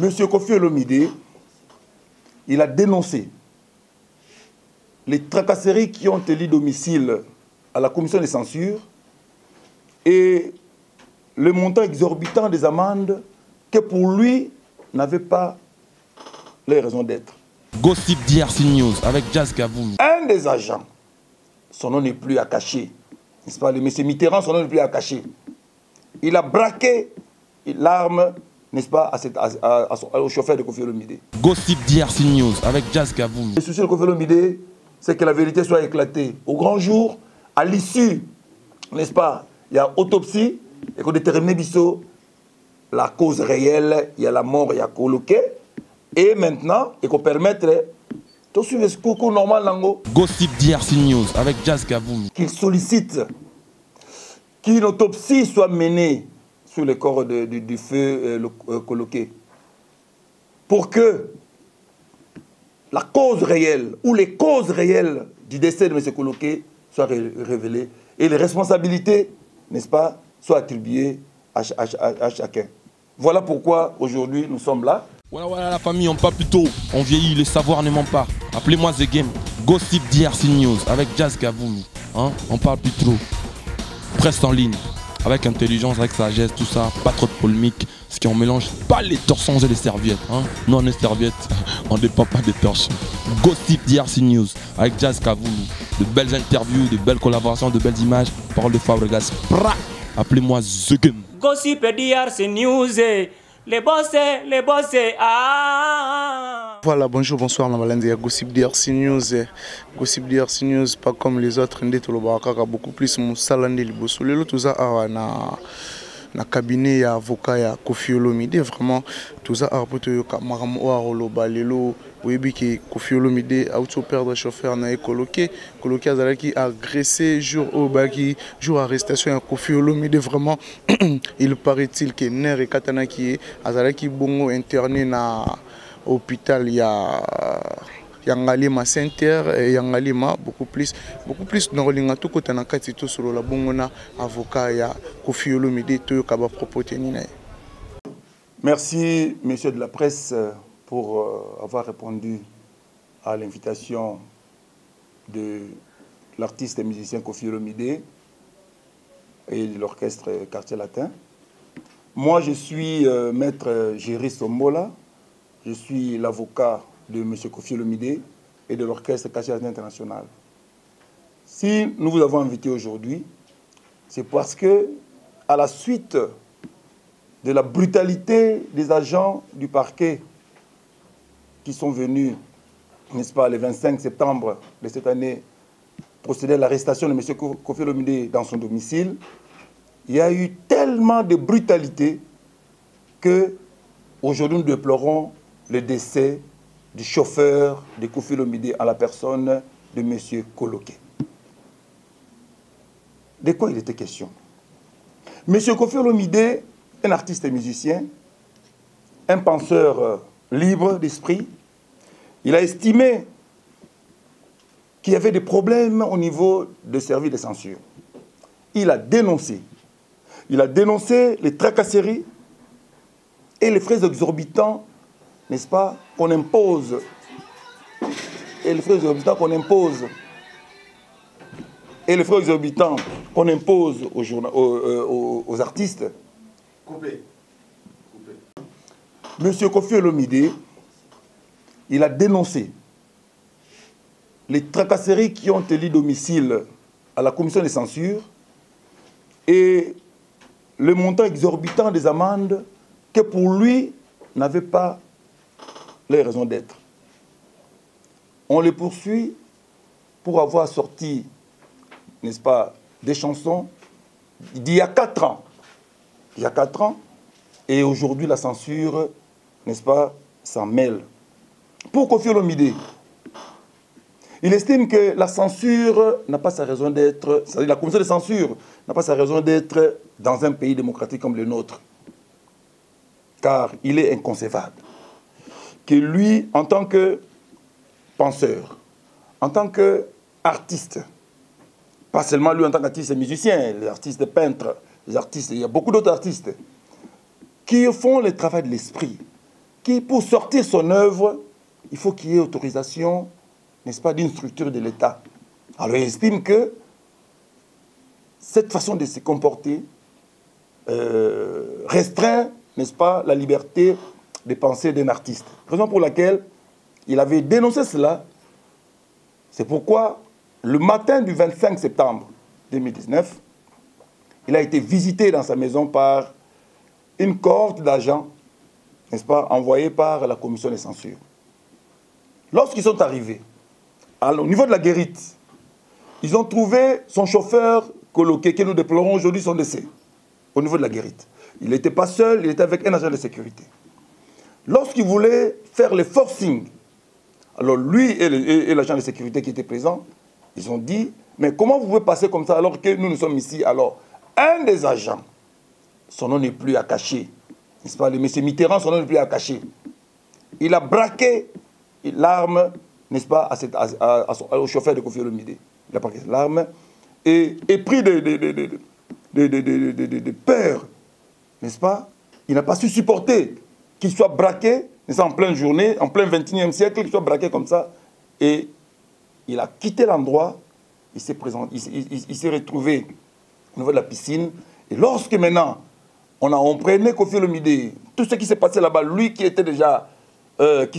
Monsieur Kofi Olomide, il a dénoncé les tracasseries qui ont élu domicile à la commission de censure et le montant exorbitant des amendes que pour lui n'avait pas les raisons d'être. Gossip DRC News avec Jazz Kaboul. Un des agents, son nom n'est plus à cacher, n'est-ce pas, le monsieur Mitterrand, son nom n'est plus à cacher. Il a braqué l'arme, n'est-ce pas, au chauffeur de Kofi Olomide. Gossip DRC News avec Jazz Kaboul. Le souci de Kofi Olomide, c'est que la vérité soit éclatée. Au grand jour, à l'issue, n'est-ce pas, il y a autopsie et qu'on détermine la cause réelle, il y a la mort, il y a coloqué. Et maintenant, et qu'on permette de suivre ce cours normal. Gossip DRC News avec Jazz Kaboul. Qu'il sollicite qu'une autopsie soit menée sur le corps du feu coloqué. Pour que la cause réelle ou les causes réelles du décès de M. Coloqué soient révélées et les responsabilités, n'est-ce pas, soient attribuées à chacun. Voilà pourquoi aujourd'hui nous sommes là. Voilà la famille, on parle plus tôt. On vieillit, le savoir ne ment pas. Appelez-moi The Game. Gossip DRC News avec Jazz Kaboul. Hein? On parle plus trop. Presse en ligne. Avec intelligence, avec sagesse, tout ça. Pas trop de polémique. Parce qu'on mélange pas les torchons et les serviettes. Hein? Nous, on est serviettes. On ne dépend pas des torchons. Gossip DRC News avec Jazz Kaboul. De belles interviews, de belles collaborations, de belles images. Parole de Fabregas. Appelez-moi The Game. Gossip DRC News. Les boss, ah. Voilà, bonjour, bonsoir, Namalandi, Gossip DRC News. Gossip DRC News, pas comme les autres, beaucoup plus Moussalandi, Libosolelo, tout ça, na cabinet ya avocat ya Kofi Olomide, vraiment, tout ça, Maram Oarolo, Balelo, oui, que Kofi Olomide a auto perdre chauffeur na coloqué Azalaki agressé jour au baki jour arrestation à Kofi Olomide, vraiment il paraît-il que Ner et Katana qui Azalaki bongo interné na hôpital Yangalima Center et Yangalima beaucoup plus dans l'inga tout côté na kati tout sur la bongona avocat ya Kofi Olomide to kaba propos tenina. Merci messieurs de la presse pour avoir répondu à l'invitation de l'artiste et musicien Kofi Olomide et de l'orchestre Quartier Latin. Moi, je suis maître Géry Sombola, je suis l'avocat de M. Kofi Olomide et de l'orchestre Quartier Latin International. Si nous vous avons invité aujourd'hui, c'est parce que, à la suite de la brutalité des agents du parquet qui sont venus, n'est-ce pas, le 25 septembre de cette année, procéder à l'arrestation de M. Kofi Olomide dans son domicile, il y a eu tellement de brutalité que aujourd'hui nous déplorons le décès du chauffeur de Kofi Olomide à la personne de M. Coloqué. De quoi il était question? M. Kofi Olomide, un artiste et musicien, un penseur libre d'esprit, il a estimé qu'il y avait des problèmes au niveau des services de censure. Il a dénoncé les tracasseries et les frais exorbitants, n'est-ce pas, qu'on impose. Et les frais exorbitants qu'on impose. Et les frais exorbitants qu'on impose aux artistes. Monsieur Kofi Olomide, il a dénoncé les tracasseries qui ont élu domicile à la commission de censure et le montant exorbitant des amendes que pour lui n'avait pas les raisons d'être. On les poursuit pour avoir sorti, n'est-ce pas, des chansons d'il y a 4 ans. Il y a 4 ans, et aujourd'hui la censure, n'est-ce pas, s'en mêle. Pour Kofi Olomide, il estime que la censure n'a pas sa raison d'être, c'est-à-dire la commission de censure n'a pas sa raison d'être dans un pays démocratique comme le nôtre. Car il est inconcevable que lui, en tant que penseur, en tant qu'artiste, pas seulement lui en tant qu'artiste et musicien, les artistes peintres, les artistes, il y a beaucoup d'autres artistes qui font le travail de l'esprit, qui, pour sortir son œuvre, il faut qu'il y ait autorisation, n'est-ce pas, d'une structure de l'État. Alors, il estime que cette façon de se comporter restreint, n'est-ce pas, la liberté de pensée d'un artiste. Raison pour laquelle il avait dénoncé cela. C'est pourquoi, le matin du 25 septembre 2019, il a été visité dans sa maison par une cohorte d'agents, n'est-ce pas, envoyés par la commission de censure. Lorsqu'ils sont arrivés, au niveau de la guérite, ils ont trouvé son chauffeur coloqué, que nous déplorons aujourd'hui son décès, au niveau de la guérite. Il n'était pas seul, il était avec un agent de sécurité. Lorsqu'il voulait faire le forcing, alors lui et l'agent de sécurité qui était présent, ils ont dit, mais comment vous pouvez passer comme ça alors que nous sommes ici? Alors, un des agents, son nom n'est plus à cacher, n'est-ce pas, le monsieur Mitterrand, son nom n'est plus à cacher. Il a braqué l'arme, n'est-ce pas, au chauffeur de Koffi Olomidé. Il a braqué l'arme et pris de peur, n'est-ce pas? Il n'a pas su supporter qu'il soit braqué, n'est-ce pas, en pleine journée, en plein 21e siècle, qu'il soit braqué comme ça. Et il a quitté l'endroit, il s'est retrouvé au niveau de la piscine. Et lorsque maintenant, on prenait Koffi Olomidé, tout ce qui s'est passé là-bas, lui qui était déjà, dans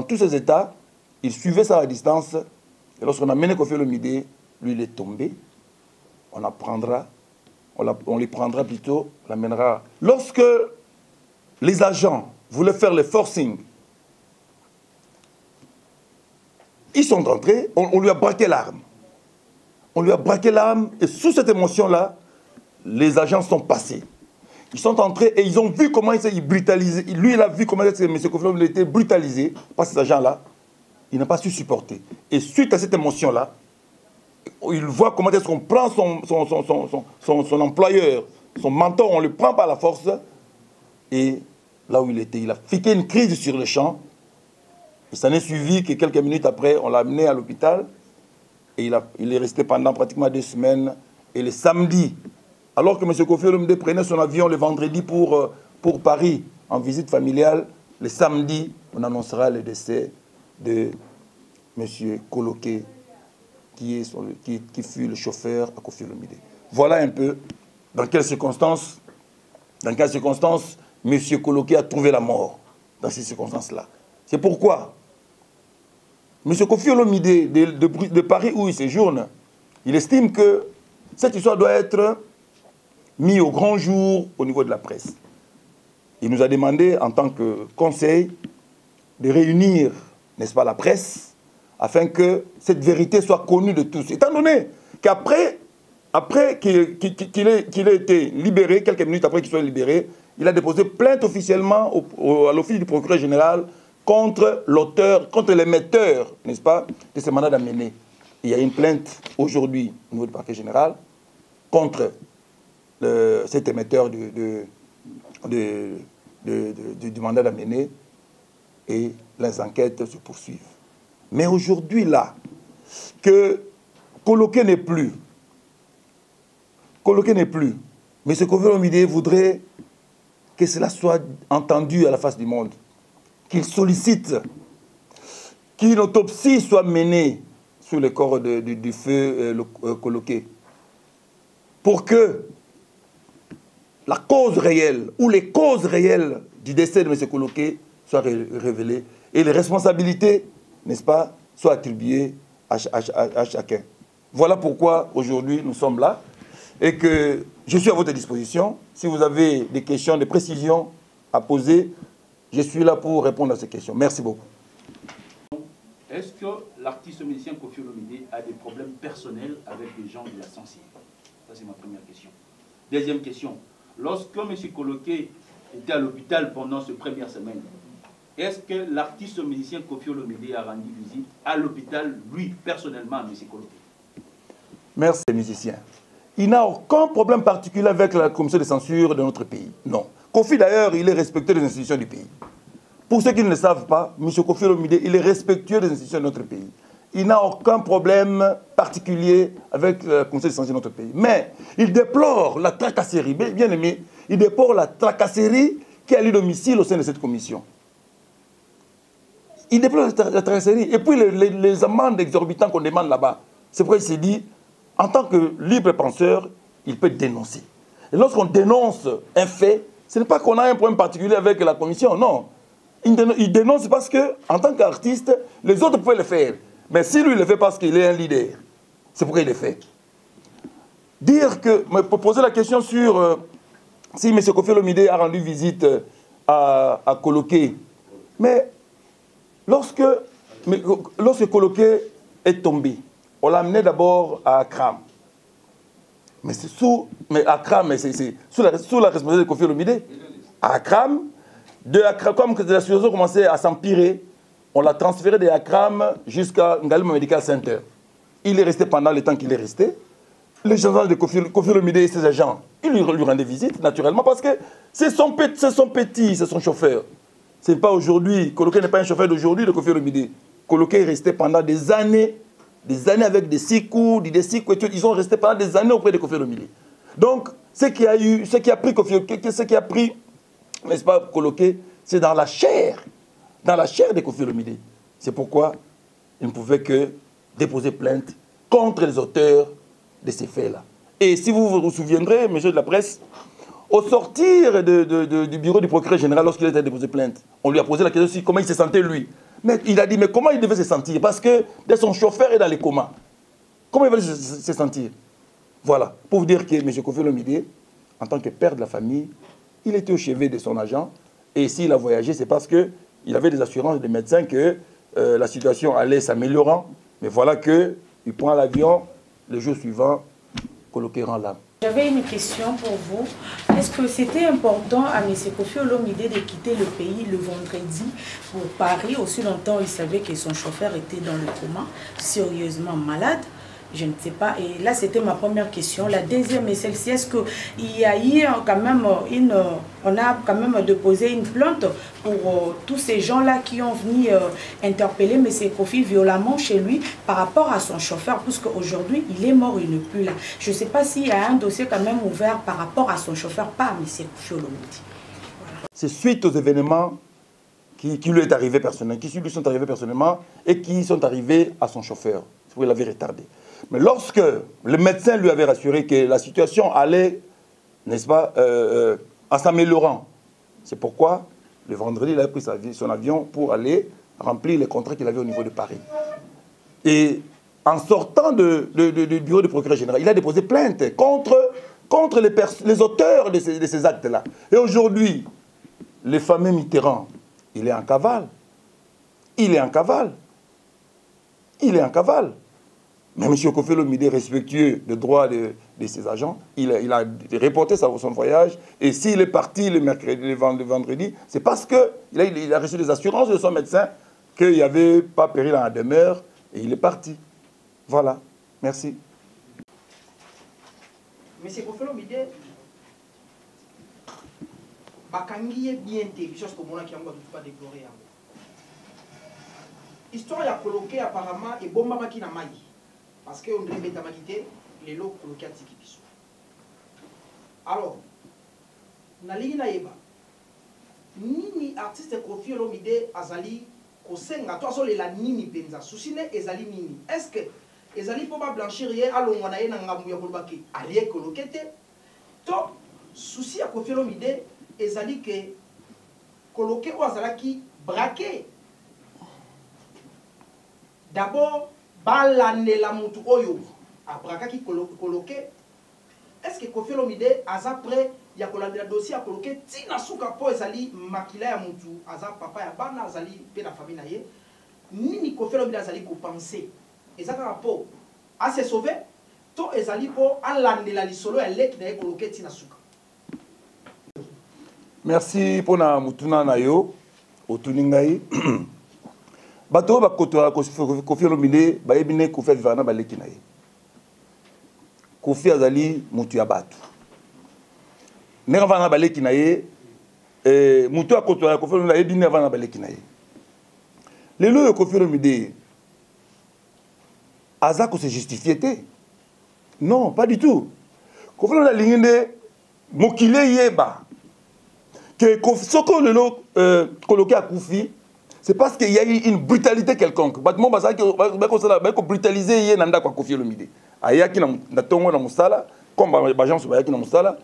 tous ses états, il suivait ça à distance. Et lorsqu'on a mené Koffi Olomidé, lui il est tombé. On les prendra plutôt, on l'amènera. Lorsque les agents voulaient faire le forcing, ils sont entrés, on lui a braqué l'arme. On lui a braqué l'arme et sous cette émotion-là, les agents sont passés. Ils sont entrés et ils ont vu comment il s'est brutalisé. Lui, il a vu comment M. Koffi Olomidé était brutalisé par ces agents-là. Il n'a pas su supporter. Et suite à cette émotion-là, il voit comment est-ce qu'on prend son employeur, son mentor, on le prend par la force. Et là où il était, il a piqué une crise sur le champ. Il s'en est suivi que quelques minutes après, on l'a amené à l'hôpital. Et il est resté pendant pratiquement 2 semaines. Et le samedi, alors que M. Koffi Olomidé prenait son avion le vendredi pour Paris, en visite familiale, le samedi, on annoncera le décès de M. Coloqué, qui fut le chauffeur à Koffi Olomidé. Voilà un peu dans quelles circonstances M. Coloqué a trouvé la mort, dans ces circonstances-là. C'est pourquoi M. Koffi Olomidé, de Paris où il séjourne, il estime que cette histoire doit être mise au grand jour au niveau de la presse. Il nous a demandé, en tant que conseil, de réunir, n'est-ce pas, la presse, afin que cette vérité soit connue de tous. Étant donné qu'après qu'il ait été libéré, quelques minutes après qu'il soit libéré, il a déposé plainte officiellement à l'office du procureur général contre l'auteur, contre l'émetteur, n'est-ce pas, de ce mandat d'amener. Il y a une plainte aujourd'hui au niveau du parquet général contre cet émetteur du mandat d'amener et les enquêtes se poursuivent. Mais aujourd'hui, là, que Coloqué n'est plus, M. Koffi Olomidé voudrait que cela soit entendu à la face du monde, qu'il sollicite qu'une autopsie soit menée sur le corps du feu Coloqué, pour que la cause réelle ou les causes réelles du décès de M. Coloqué soient révélées et les responsabilités, n'est-ce pas, soient attribuées à chacun. Voilà pourquoi aujourd'hui nous sommes là et que je suis à votre disposition. Si vous avez des questions, des précisions à poser, je suis là pour répondre à ces questions. Merci beaucoup. Est-ce que l'artiste musicien Koffi Olomidé a des problèmes personnels avec les gens de la censure? Ça, c'est ma première question. Deuxième question. Lorsque M. Coloqué était à l'hôpital pendant cette première semaine, est-ce que l'artiste musicien Koffi Olomidé a rendu visite à l'hôpital, lui, personnellement, à M. Coloqué? Merci, musicien. Il n'a aucun problème particulier avec la commission de censure de notre pays. Non. Koffi, d'ailleurs, il est respectueux des institutions du pays. Pour ceux qui ne le savent pas, M. Koffi Olomidé, il est respectueux des institutions de notre pays. Il n'a aucun problème particulier avec la commission de censure de notre pays. Mais il déplore la tracasserie, bien aimé, il déplore la tracasserie qui a lu domicile au sein de cette commission. Il déplore la tracasserie. Et puis les amendes exorbitantes qu'on demande là-bas. C'est pourquoi il s'est dit, en tant que libre penseur, il peut dénoncer. Et lorsqu'on dénonce un fait, ce n'est pas qu'on a un problème particulier avec la commission, non. Il dénonce parce qu'en tant qu'artiste, les autres pouvaient le faire. Mais si lui, il le fait parce qu'il est un leader, c'est pourquoi il le fait. Dire que, me poser la question sur si M. Kofi Olomide a rendu visite à Koloké, mais lorsque Koloké est tombé, on l'a amené d'abord à Accra. Mais c'est sous la responsabilité de Kofi Olomide. À Accra, comme la situation commençait à s'empirer, on l'a transféré de Accra jusqu'à Ngalema Medical Center. Il est resté pendant le temps qu'il est resté. Les gens de Kofi Olomide et ses agents, ils lui rendaient visite, naturellement, parce que c'est son petit, c'est son chauffeur. Ce n'est pas aujourd'hui, Koloké n'est pas un chauffeur d'aujourd'hui de Kofi Olomide. Koloké est resté pendant des années avec des sikou, ils ont resté pendant des années auprès de Kofi Olomide. Donc, ce qui a pris, n'est-ce pas, Koloké, c'est dans la chair de Kofi Olomide. C'est pourquoi il ne pouvait que déposer plainte contre les auteurs de ces faits-là. Et si vous vous souviendrez, monsieur de la presse, au sortir du bureau du procureur général, lorsqu'il était déposé plainte, on lui a posé la question aussi comment il se sentait lui. Mais il a dit, mais comment il devait se sentir? Parce que son chauffeur est dans les comas. Comment il va se sentir? Voilà, pour vous dire que M. Kofi Olomide, en tant que père de la famille, il était au chevet de son agent. Et s'il a voyagé, c'est parce qu'il avait des assurances des médecins que la situation allait s'améliorant. Mais voilà qu'il prend l'avion, le jour suivant, Koloké rend l'âme. J'avais une question pour vous. Est-ce que c'était important à M. Kofi Olomide de quitter le pays le vendredi pour Paris? Aussi longtemps, il savait que son chauffeur était dans le coma, sérieusement malade. Je ne sais pas. Et là, c'était ma première question. La deuxième est celle-ci. Est-ce qu'il y a eu quand même on a quand même déposé une plainte pour tous ces gens-là qui ont venu interpeller M. Kofi violemment chez lui par rapport à son chauffeur, puisqu'aujourd'hui, il est mort, il n'est plus là. Je ne sais pas s'il y a un dossier quand même ouvert par rapport à son chauffeur, pas à M. Kofi Olomide. Voilà. C'est suite aux événements qui lui est arrivé personnellement, qui lui sont arrivés personnellement et qui sont arrivés à son chauffeur. C'est pour qu'il avait retardé. Mais lorsque le médecin lui avait rassuré que la situation allait, n'est-ce pas, en s'améliorant, c'est pourquoi le vendredi, il a pris son avion pour aller remplir les contrats qu'il avait au niveau de Paris. Et en sortant du bureau du procureur général, il a déposé plainte contre les auteurs de ces actes-là. Et aujourd'hui, le fameux Mitterrand, il est en cavale. Il est en cavale. Il est en cavale. Mais M. Kofi Olomide, respectueux des droits de ses agents, il a reporté son voyage. Et s'il est parti le vendredi, c'est parce qu'il a reçu des assurances de son médecin qu'il n'y avait pas péril en la demeure. Et il est parti. Voilà. Merci. M. Kofi Olomide, bakangi est bien quelque chose comme on a qui pas déplorer. Histoire a coloqué apparemment et bomba qui n'a maï. Parce qu'on devait mettre les lots coloqués à Tikipiso. Alors, Nali Naïba, Nini artiste Kofi Olomide Azali, Kosenga, toi seul la Nini Penza, Soucine Ezali Nini. Est-ce que Ezali pour blanchir hier, allons on a un Ngamouya Kolbaki, allié coloqué, to souci à Kofi Olomide, Ezali que coloqué ou Azalaki braqué. D'abord, balane la mutu oyo abraka ki coloqué. Est-ce que Kofi Olomide aza prêt ya kolanda dossier a coloqué tina suka po ezali makila ya mutu aza papa ya bana azali pe na famille na ye nini Kofi Olomide azali ko penser ezaka rapport a se sauver to ezali po alande la lisolo ya lek na ye coloqué tina suka. Merci pour na mutuna na yo otuningai. Bato bakoto Kofi Olomide bayebine Kofi vivana baleki na ye. Kofi azali mutu ya bato. Nera vana baleki na ye mutu akoto Kofi Olomide ayebine vana baleki na ye. Lelo Kofi Olomide aza ko se justifier te. Non, pas du tout. Kofi Olomide lingende mokile yeba que ce que le coloqué à Koufi, c'est parce qu'il y a eu une brutalité quelconque. Battement basa que brutaliser yé nanda kwa Koffi Olomide. Ayaki na tongo na musala comme bagence bayaki na musala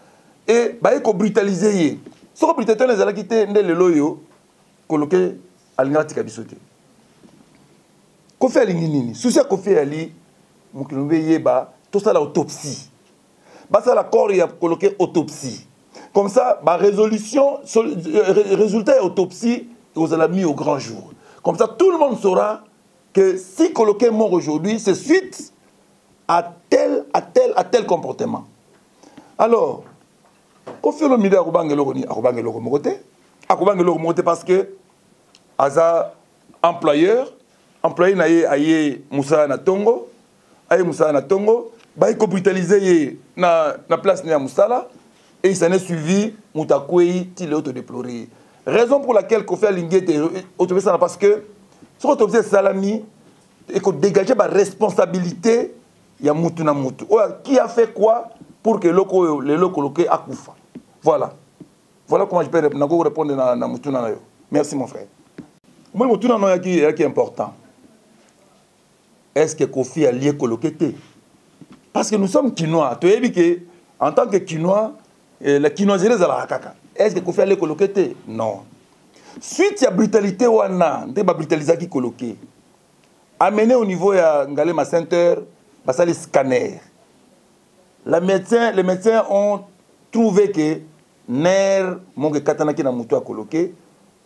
et bayeko brutaliser yé. Ce que brutalité les ala kité ndé le loyo coloqué alingati kabisote. Koffi alingi nini? Souci Koffi ali mukilombe yeba tout ça la autopsie. Basa la corps ya coloqué autopsie. Comme ça, bah, résolution, résultat et autopsie, vous allez mis au grand jour. Comme ça, tout le monde saura que si coloqué est mort aujourd'hui, c'est suite à tel comportement. Alors, Koffi Olomide a parce que Aza employeur naye Moussa Natongo, bah il brutalisé na place na Moussala. Et il s'en est suivi, Moutakoui, il est autodéploré. Raison pour laquelle Koffi Olomide était autorisé, parce que ce qu'on a Salami, et qu'on dégageait la responsabilité, il y a Moutouna Moutou. Qui a fait quoi pour que les locaux coloqués à Koufa? Voilà. Voilà comment je peux répondre à Moutouna. Merci mon frère. Moi, Moutouna qui est important. Est-ce que Koffi a lié coloqué? Parce que nous sommes Kinois. Tu as dit qu'en tant que Kinois, la quinoiserie de la kaka. Est-ce que Koffi allait coloquer? Non. Suite à la brutalité, wana, la brutalité qui coloqué. Amené au niveau de Ngalema Center, c'est les scanners. Les médecins ont trouvé que nerf, mon katana qui na mutu a coloqué,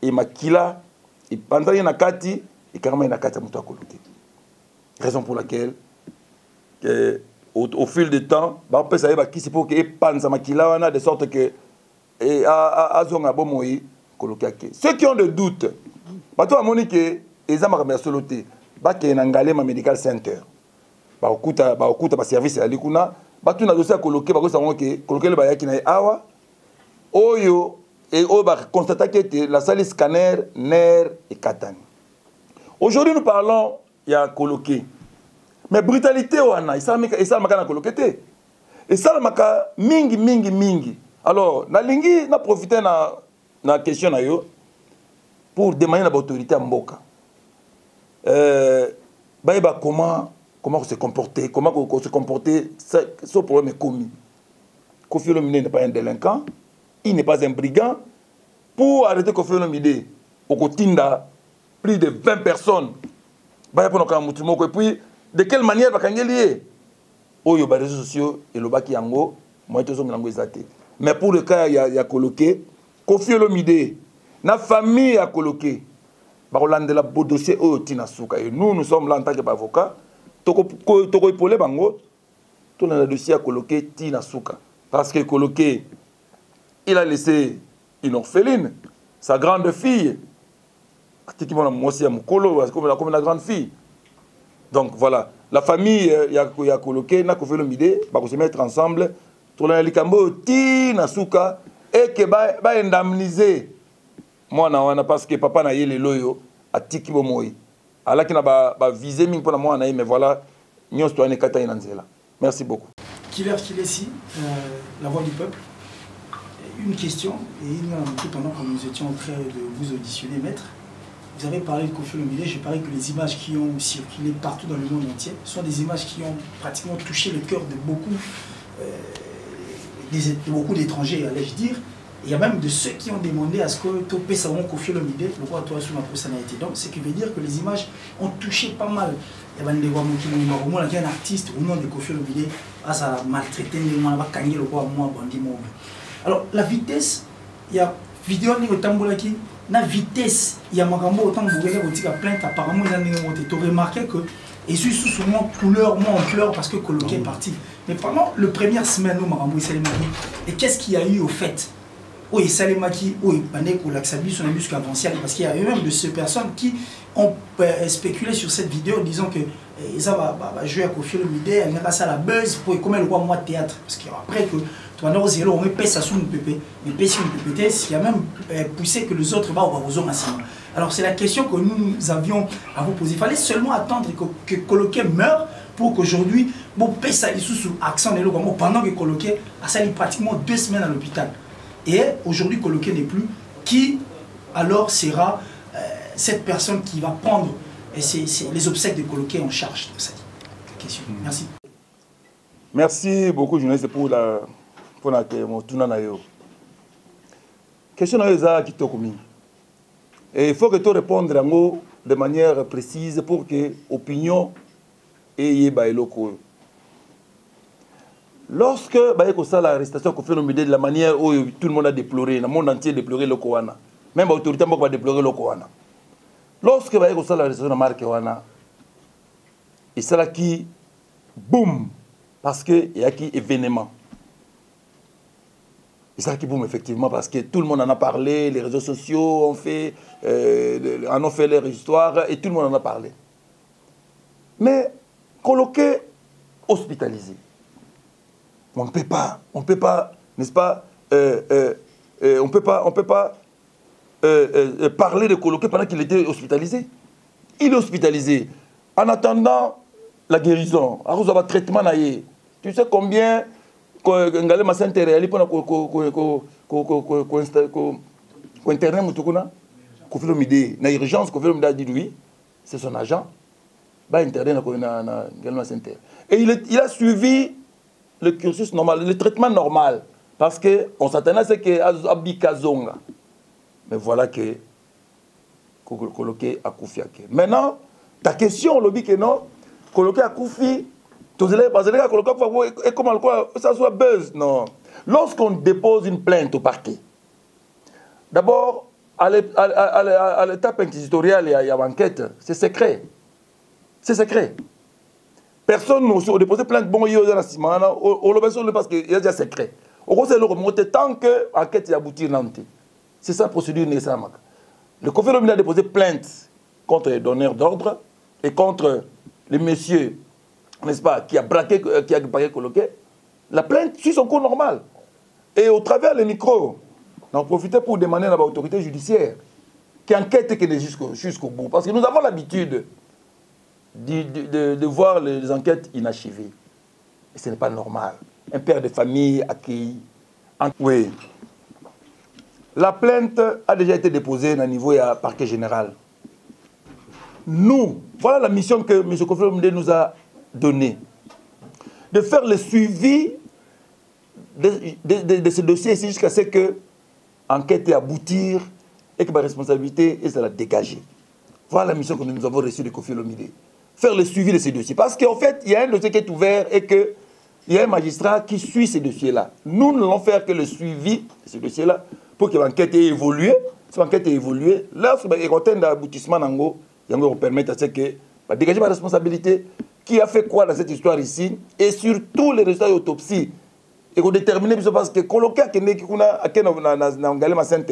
et makila, et pendant qu'il y a kati, et carrément il y a kati a mutu a coloqué. Raison pour laquelle, au fil du temps, bah ça va qui c'est pour que panza makila de sorte que azonga bomoyi coloqué. Ceux qui ont des doutes, bah toi Monique, ils ont remercié soloté, bah qui est Ngalema Medical Center, bah okuta service à l'ikuna, bah tout na dossier à coloqué, bah ça que coloqué le bayaki na awa, oyo et on va constater que la salle scanner nerf et katani. Aujourd'hui nous parlons il y a coloqué. Mais brutalité wana, ça maka na coloqué. Et ça maka mingi. Alors, na lingi na profiter na question na yo pour demander la autorité à Mboka. Comment se comporter, ce problème est commis. Koffi Olomide n'est pas un délinquant, il n'est pas un brigand. Pour arrêter Koffi Olomide, au Kotinda, plus de 20 personnes. Et puis, de quelle manière va t-il lier? Oh, il y a des réseaux sociaux et le baki yango, moi je suis mais pour le cas, il y a coloqué, Koffi Olomide, la famille a coloqué, il y a la beau dossier au Tinasuka. Et nous sommes là en tant qu'avocats, toko épolé bango, tout le dossier a coloqué Tinasuka. Parce que coloqué, il a laissé une orpheline, sa grande fille, moi aussi à Mukolo, comme la grande fille. Donc voilà, la famille y a coloqué, n'a Koffi Olomide, va se mettre ensemble, tout le likambo tina suka et que va indemniser moi na parce que papa na yé le loyo a tiki bomoi. Alors qu'il a visé ming pour moi mais voilà, nous sommes en kata inanzela. Merci beaucoup. Killer Kilesi, la voix du peuple. Une question et pendant que nous étions en train de vous auditionner, maître. Vous avez parlé de Koffi Olomide, j'ai parlé que les images qui ont circulé partout dans le monde entier sont des images qui ont pratiquement touché le cœur de beaucoup d'étrangers, allais-je dire. Il y a même de ceux qui ont demandé à ce que Topé Savon Koffi Olomide, le roi toi sous ma personnalité. Donc, ce qui veut dire que les images ont touché pas mal. Il y a un artiste au nom de Koffi Olomide, ça a maltraité, le roi, moi, bandit, moi. Alors, la vitesse, il y a vidéo au Tamboulaki. La vitesse, il y a makambo autant de plainte apparemment ils ont monté. Tu as remarqué que et suis souvent couleur, moi en pleurs parce que coloqué est parti. Mais pendant le première semaine où makambo Salimaki, et qu'est-ce qu'il y a eu au fait? Oui, Salimaki, oui, Panek ou Laxabi sont allés jusqu'à avancier parce qu'il y a eu même de ces personnes qui ont spéculé sur cette vidéo en disant que ça va jouer à Koffi Olomide, elle n'a pas ça la buzz pour comment le roi moi théâtre parce qu'après que on a payé ça sous le pépé, mais payé sur le pépé, il y a même poussé que les autres bas au massivement. Alors c'est la question que nous avions à vous poser. Il fallait seulement attendre que Coloqué meure pour qu'aujourd'hui, bon, paye ça sous accent de l'eau pendant que Coloqué a sali pratiquement 2 semaines à l'hôpital. Et aujourd'hui, Coloqué n'est plus. Qui alors sera cette personne qui va prendre les obsèques de Coloqué en charge de cette question? Merci. Merci beaucoup, journaliste, pour la question qui t'a commis. Et il faut que tu répondes de manière précise pour que l'opinion ait locaux. Lorsque l'arrestation qu'on fait de la manière où tout le monde a déploré, le monde entier a déploré le Kowana, même l'autorité a déploré le Kowana. Lorsque l'arrestation de Marc Kowana, et c'est là qui, boum, parce qu'il y a qui événement. Et c'est là qui boum, effectivement, parce que tout le monde en a parlé, les réseaux sociaux en ont fait leur histoire, et tout le monde en a parlé. Mais, Coloqué, hospitalisé. On ne peut pas, n'est-ce pas, on peut pas parler de Coloqué pendant qu'il était hospitalisé. Il est hospitalisé. En attendant la guérison, à cause de traitement, tu sais combien Ngale Massente réalise pour internet mutukuna Koffi Olomide na urgence Koffi Olomide a dit oui, c'est son agent. Bah internet na Ngale Massente. Et il a suivi le cursus normal, le traitement normal, parce que on s'attendait à ce que Abika Zonga. Mais voilà que Coloqué a Koufi. Maintenant, ta question, lobby que non, Coloqué a Koufi, parce que Coloqué comment ça soit buzz, non. Lorsqu'on dépose une plainte au parquet, d'abord, à l'étape inquisitoriale, il y a une enquête, c'est secret. C'est secret. Personne n'a déposé plainte, bon, il y a un parce qu'il y a déjà secret. Au gros, c'est le remonter tant que l'enquête aboutit. C'est ça la procédure nécessaire. Le Koffi Olomide a déposé plainte contre les donneurs d'ordre et contre les messieurs, n'est-ce pas, qui a braqué Coloqué. La plainte suit son cours normal. Et au travers des micros, on a profité pour demander à l'autorité judiciaire qui enquête jusqu'au bout. Parce que nous avons l'habitude de voir les enquêtes inachevées. Et ce n'est pas normal. Un père de famille accueilli. Oui. La plainte a déjà été déposée au niveau du parquet général. Nous, voilà la mission que M. Koffi Olomide nous a donnée. De faire le suivi de ce dossier ici jusqu'à ce que l'enquête aboutir et que ma responsabilité est de la dégager. Voilà la mission que nous avons reçue de Koffi Olomide. Faire le suivi de ces dossiers. Parce qu'en fait, il y a un dossier qui est ouvert et qu'il y a un magistrat qui suit ces dossiers-là. Nous n'allons faire que le suivi de ces dossiers-là pour que l'enquête ait évolué. Si l'enquête ait évolué, lorsqu'il y a un aboutissement, il va permettre à ce que dégager ma responsabilité. Qui a fait quoi dans cette histoire ici? Et surtout les résultats d'autopsie. Et qu'on détermine parce que Coloqué a Ngale Massente.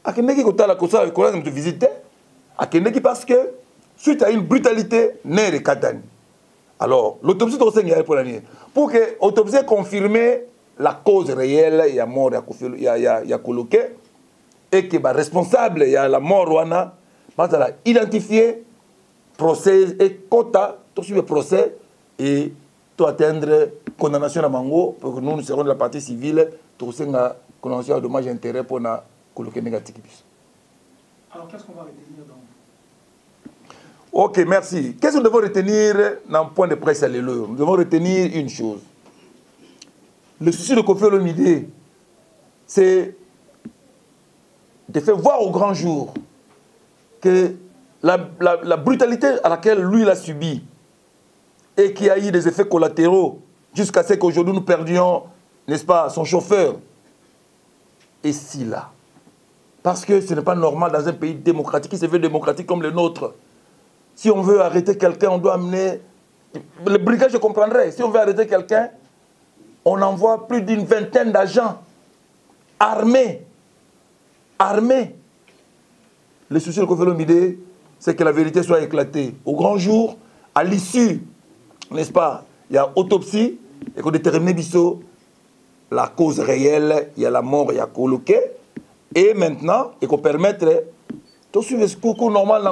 A Ngale qui visite. A Ngale parce que suite à une brutalité, n'est de Katani. Alors, l'autopsie pour que l'autopsie confirme la cause réelle, il y a mort, il y a Coloqué, et que le responsable, il y a la mort, il y a identifié, procès et quota, tout suivre le procès, et tout atteindre condamnation à Mango, pour que nous serons de la partie civile, tout aussi une condamnation à dommage et intérêt pour Coloqué négatif. Alors, qu'est-ce qu'on va retenir dans... Ok, merci. Qu'est-ce que nous devons retenir dans le point de presse à l'éleu? Nous devons retenir une chose. Le souci de Koffi Olomide, c'est de faire voir au grand jour que la brutalité à laquelle lui l'a subi et qui a eu des effets collatéraux jusqu'à ce qu'aujourd'hui nous perdions, n'est-ce pas, son chauffeur, est si là. Parce que ce n'est pas normal dans un pays démocratique qui se veut démocratique comme le nôtre. Si on veut arrêter quelqu'un, on doit amener... Le brigade, je comprendrais. Si on veut arrêter quelqu'un, on envoie plus d'une vingtaine d'agents armés. Armés. Le souci de Koffi Olomide, c'est que la vérité soit éclatée. Au grand jour, à l'issue, n'est-ce pas, il y a autopsie, et qu'on détermine la cause réelle, il y a la mort, il y a Coloqué, et maintenant, et qu'on permette de suivre ce cours normal,